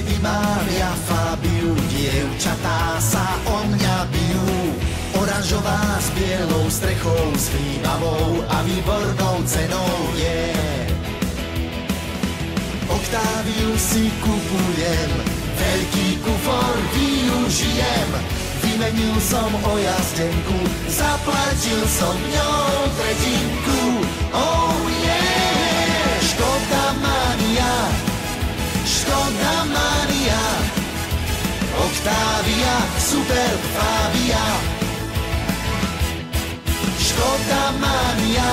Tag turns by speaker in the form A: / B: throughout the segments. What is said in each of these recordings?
A: Lady Mária Fabiu, dievčatá sa o mňa bijú. Oranžová s bielou strechou, s chýbavou a výbornou cenou je. Oktáviu si kupujem, veľký kufor využijem. Vymenil som o jazdenku, zaplatil som ňou tretinku. Oh yeah! Škoda mania, Škoda mania, Octavia, super Fabia. Škoda mania,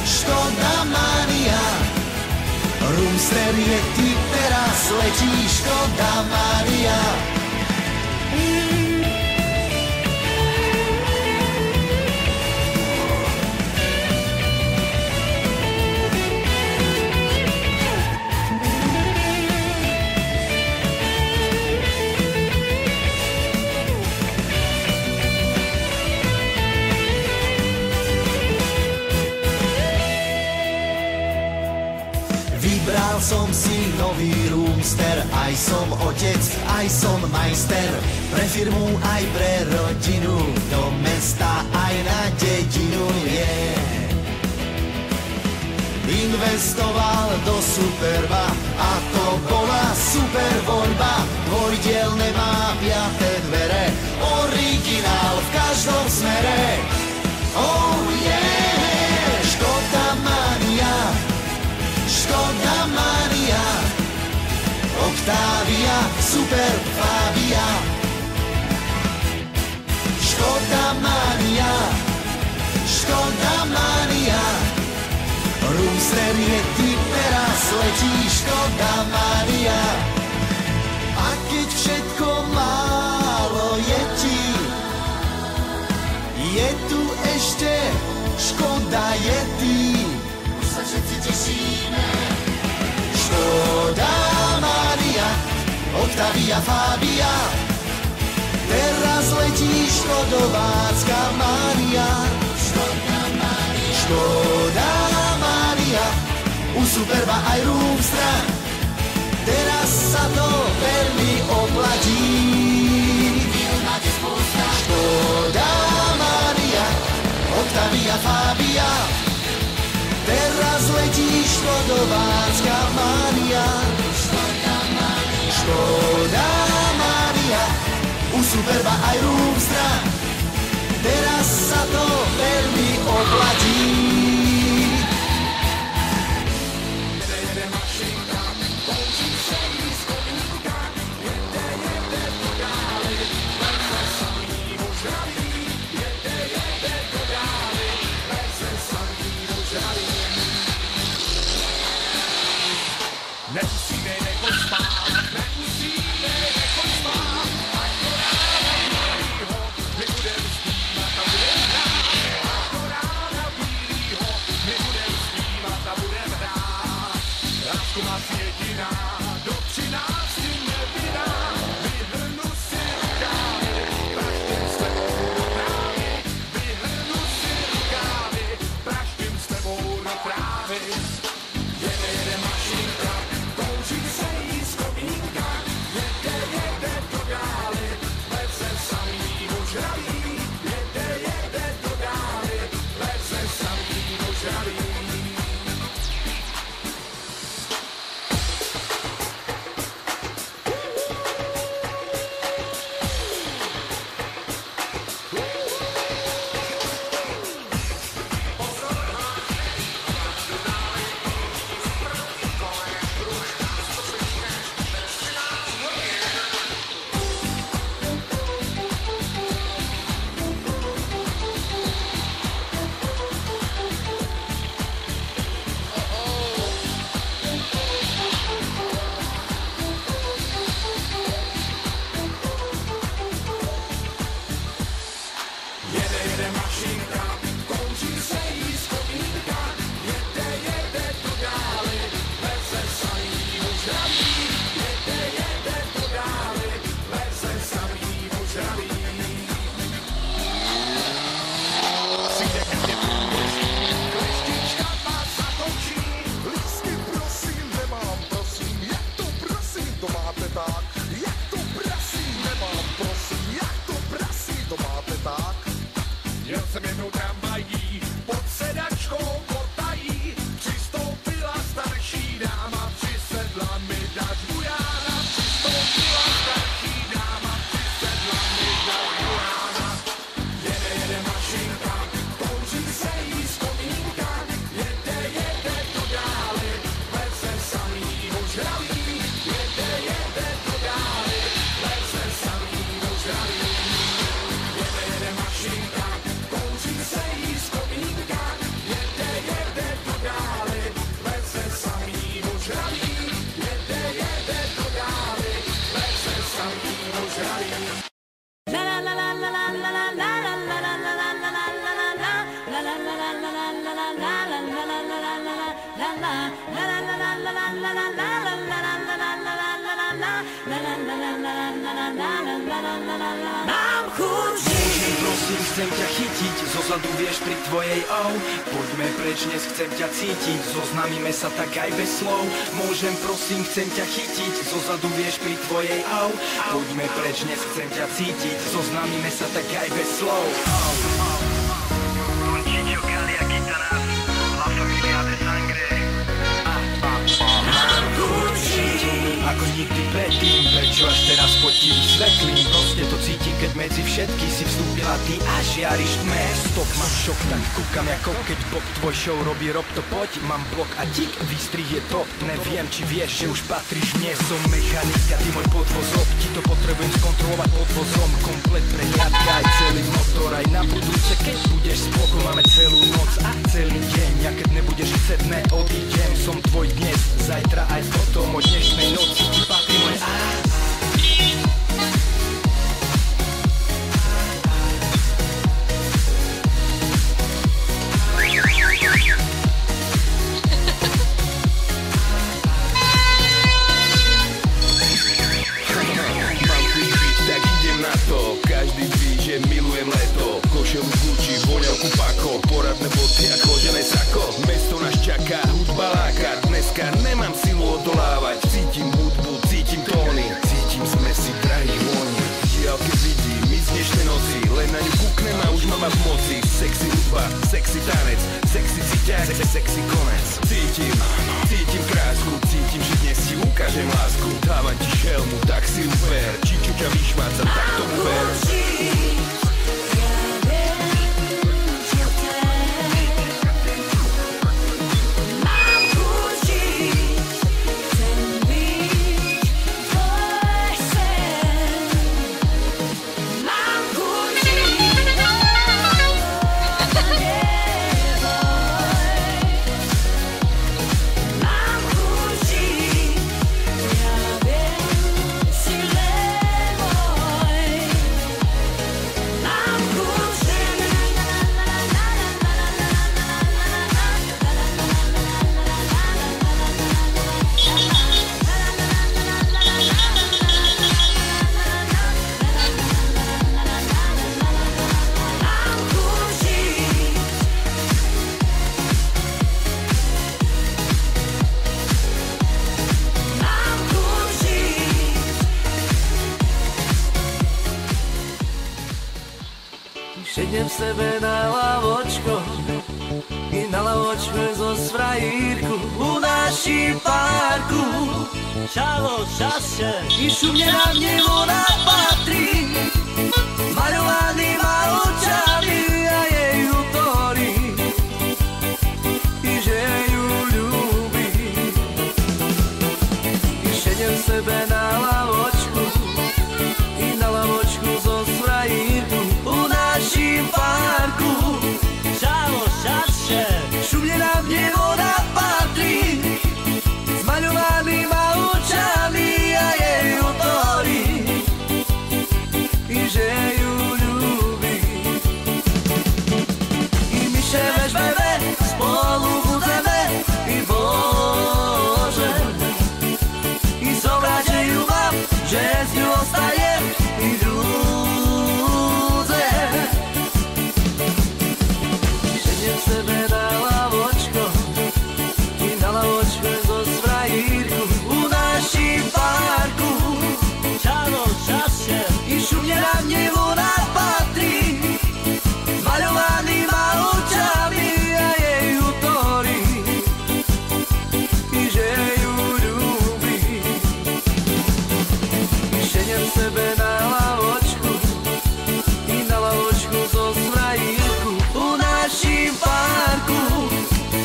A: Škoda mania, Roomster je ty teraz letí, Škoda mania. Vybral som si nový Roomster, aj som otec, aj som majster. Pre firmu, aj pre rodinu, do mesta, aj na dedinu je. Investoval do Superba a to bola super voľba. Dvojdielne má 5 dvere, originál v každom smere. Oh yeah, Škoda mania, Škoda mania, Octavia, super Fabia. Škoda mania, Škoda mania, Roomster je ty teraz letí, Škoda mania. A keď všetko málo je ti, je tu ešte Škoda je ty. Už sa všetci tešíme. Škoda mania, Octavia Fabia, teraz letí škodovácka mania. Škoda mania, Škoda mania, u Superba aj Roomstra, teraz sa to veľmi oplatí. Škoda mania, Octavia Fabia, teraz letí škodovácka mania. Škoda mania, u Superba aj Roomstra, teraz sa to veľmi oplatí.
B: Prosím, chcem ťa chytiť, zozadu vieš pri tvojej au. Poďme preč, dnes chcem ťa cítiť, zoznamíme sa tak aj bez slov. Môžem, prosím, chcem ťa chytiť, zozadu vieš pri tvojej au. Poďme preč, dnes chcem ťa cítiť, zoznamíme sa tak aj bez slov. Conchicho, Calia, Gitanas, La Familia de Sangre. Ako nikdy predtým, prečo až teraz potím svetlým. Proste to cítim, keď medzi všetky si vstúpila ty a žiariš tme. Stop, mám šok, tak kúkam ako keď Bob tvoj show robí rob to poď. Mám blok a tik, výstrih je top. Neviem, či vieš, že už patríš mne. Som mechanika, ty môj podvozok. Ti to potrebujem skontrolovať podvozom. Komplet prehliadka, aj celý motor. Aj na budúce, keď budeš spoko, máme celú noc a celý deň. Ja keď nebudeš chcieť, neodídem. Som tvoj dnes, zajtra aj potom. Od dnešnej noci ti patrí môj
C: každý ví, že milujem leto. Košelu Gucci, voňavku Paco, poradné boty a kožené sako. Mesto nás čaká, hudba láka, dneska nemám silu odolávať. Cítim hudbu, cítim tóny, cítim smesi drahých vôni. Diaľke vidím, my z dnešnej noci, len na ňu kúknem a už mám v moci. Sexy hudba, sexy tanec, sexy cíťak, sexy konec. Cítim krásku, cítim, že dnes ti ukážem lásku. Dávam ti šelmu, tak si uber, či čo ťa vyšvádzam, tak tomu ver.
D: Sednem sebe na lavočko i na lavočku zo svraírku u naší parku. Čavo, čaše, i šumne na mne voda patrí, maľovanýma očami a jej utorí, i že ju ľúbi. I sednem sebe na lavočku i na lavočku zo svraírku u naším parku. Čavo, čaše, šumne na mne voda patrí, s maľovanýma očami a jej utorí, i že ju ľúbi. I my še vežbeme, spolu budeme, i Bože, i zobrať, že ju mám, že z ňu ostajem, i ľudze. Sednem sebe na lavočko i na lavočku zo svraírku u naším parku. Čavo, čaše, i šumne na mne voda patrí, s maľovanýma očami a jej utorí, i že ju ľúbi. I sednem sebe na lavočku i na lavočku zo svraírku u naším parku.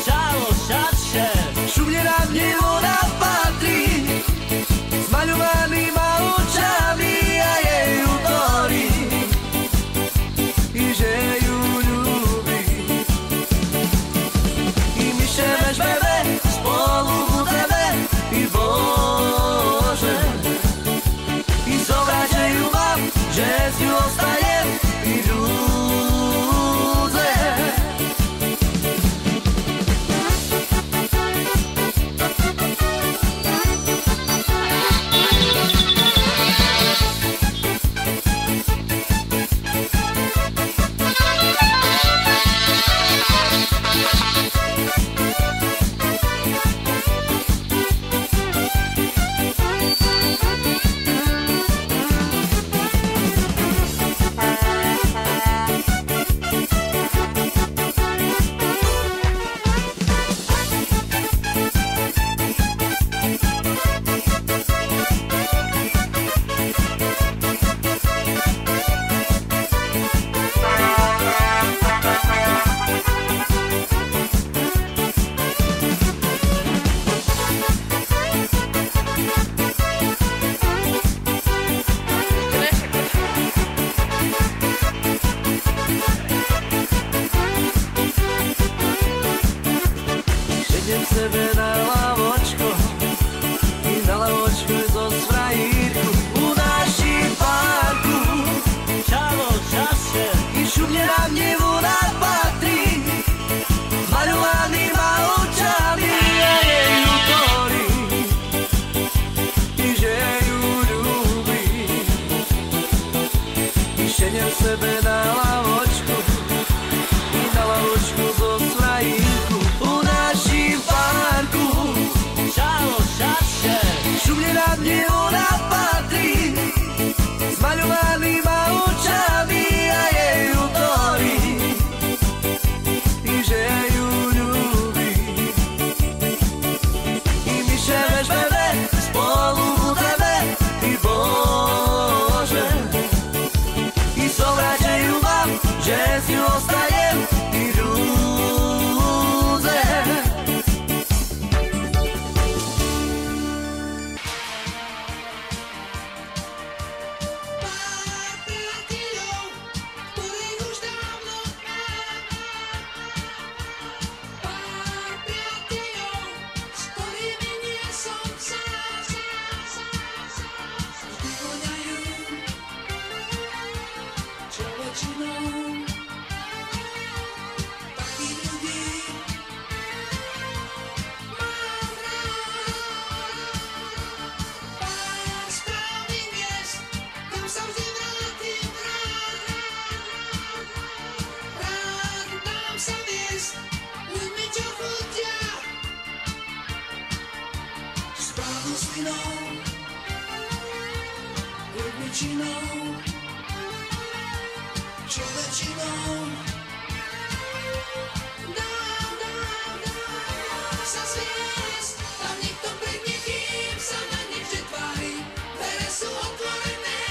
D: Čavo, čaše, šumne na mne voda patrí, s maľovanýma očami a jej utorí, i že ju ľúbi. I my še vežbeme, spolu budeme, i Bože, i zobrať, že ju mám, že z ňu ostajem, i ľudze.
E: správnou slinou, ľudničinou, človečinou. Dá sa zviesť, tam nikto pred nikým sa na nič netvári, dvere sú otvorené,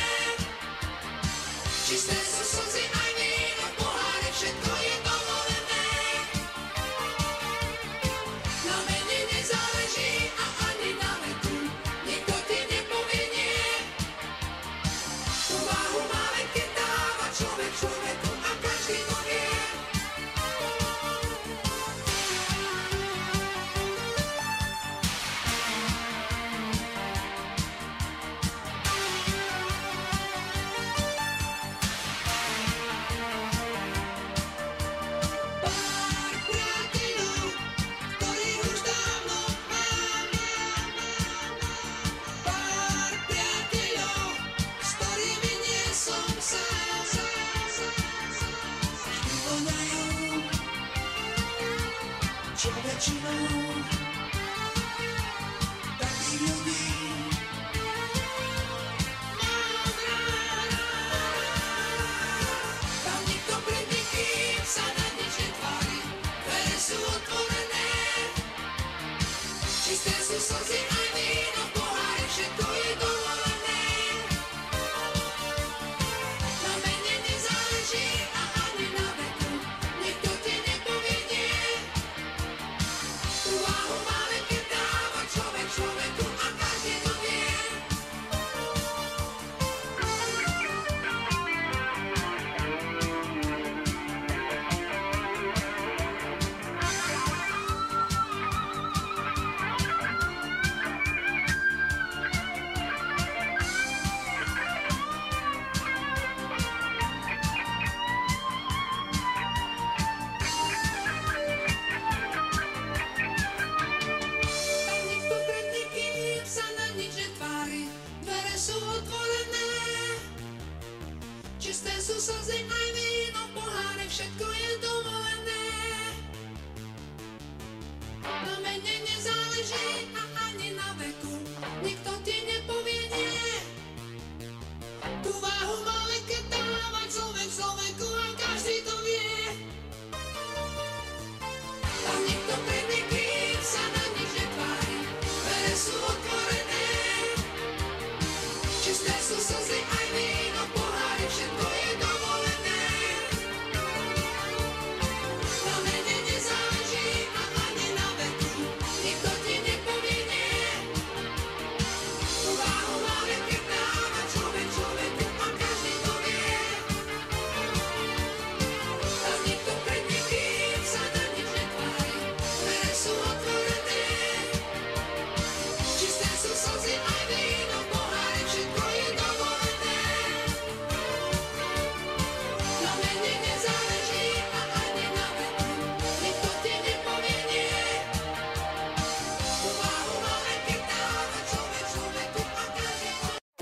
E: čisté sú slzy aj víno v pohári, všetko je dovolené. Na mene nezáleží a ani na veku, nikto ti nepovie nie. Tu váhu má len keď dáva človek človeku a každý to vie. Pár priateľov, ktorých už dávno mám. Pár priateľov, s ktorými nie som sám. Vždy voňajú človečinou. Takých ľudí mám rád. Tam nikto pred nikým sa na nič netvári, dvere sú otvorené, čisté sú slzy aj víno v pohári, všetko je dovolené. Na mene nezáleží a ani na veku, nikto ti nepovie nie. Tu váhu má len keď dáva človek človeku a každý to vie. Tam nikto pred nikým sa na nič netvári, dvere sú otvorené, čisté sú slzy aj víno v pohári, všetko je dovolené. Na mene nezáleží a ani na veku, nikto ti nepovie nie. Tu váhu má len keď dáva človek človeku a každý to vie. Tam nikto pred nikým sa na nič netvári, dvere sú otvorené, čisté sú slzy aj víno v pohári, všetko je dovolené. Na mene nezáleží a ani na veku, nikto ti nepovie nie. Tu váhu má len keď dáva človek človeku a každý to vie. Tam nikto pred nikým sa na nič netvári, dvere sú otvorené, čisté sú slzy aj víno v pohári, všetko je dovolené. Na mene nezáleží a ani na veku, nikto ti nepovie nie. Tu váhu má len keď dáva človek človeku a každý to vie.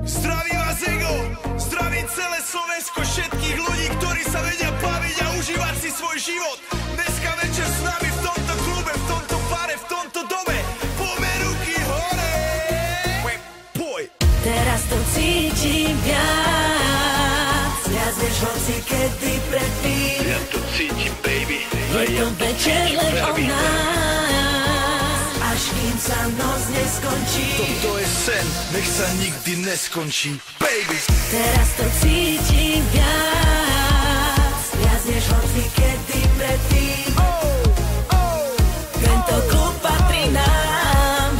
C: Zdraví vás Ego, zdraví celé Slovensko, všetkých ľudí, ktorí sa vedia baviť a užívať si svoj život. Dneska večer s nami v tomto klube, v tomto bare, v tomto dome. Poďme ruky hore. Poj.
D: Teraz to cítim viac, viac než hoci kedy predtým.
C: Ja to cítim, baby.
D: Je to večer len o nás, až kým sa noc neskončí.
C: Toto je sen, nech sa nikdy neskončí, baby.
D: Teraz to cítim viac, viac než hoci kedy predtým. Tento klub patrí nám,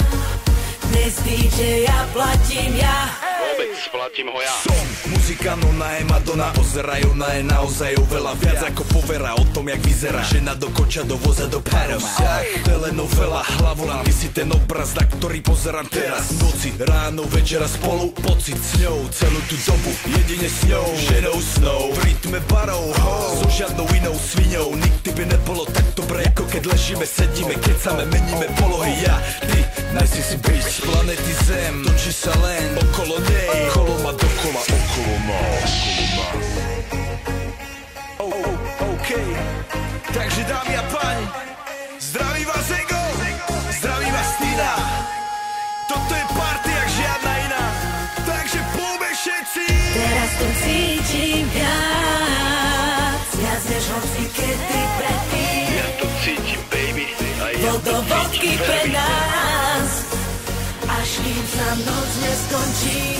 D: dnes DJ ja platím ja.
C: Vôbec splatím ho ja. Som muzika, no na je Madonna, pozerajú na je naozaj oveľa viac ako povera o tom, jak vyzerá žena do koča, do voza, do párov. Vzťah, telenovela, hlavolám, ty si ten obraz, na ktorý pozerám teraz. Noci, ráno, večera spolu, pocit s ňou, celú tú dobu, jedine s ňou, ženou snou, v rytme barov, so žiadnou inou sviňou. Nikdy by nebolo tak dobre, ako keď ležíme, sedíme, kecame, meníme polohy. Ja, ty, najsi si byť z planety Zem, točí sa len okolo nej, okolo ma dokola, okolo nás. OK, takže dámy a páni, zdraví vás Ego, zdraví vás Tina,
D: do vodky pre nás, až kým sa noc neskončí.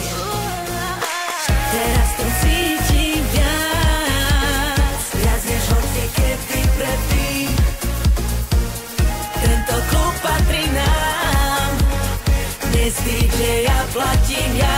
D: Teraz to cítim viac než hoci kedy predtým. Tento klub patrí nám, dnes DJ ja platím ja.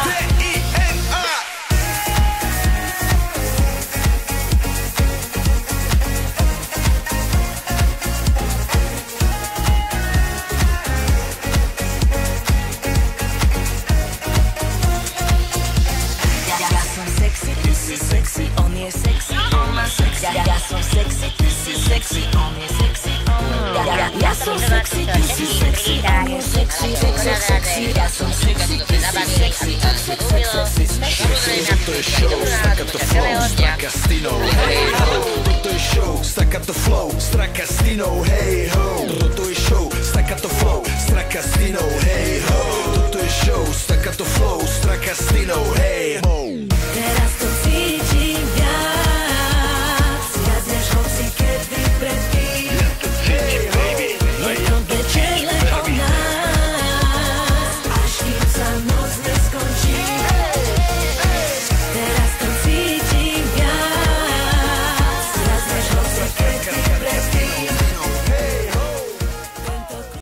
D: Ja som sexy, ty si sexy, on je sexy. Ja som sexy, ty si sexy, on je sexy, sexy. Ja som sexy, ty si sexy, sexy.
C: Toto je show, Staccato Flow, Strakastinou, hej ho. Toto je show, Staccato Flow, Strakastinou, hej ho. Toto je show, Staccato Flow, Strakastinou, hej ho. Toto je show, Staccato Flow, Strakastinou, hej ho.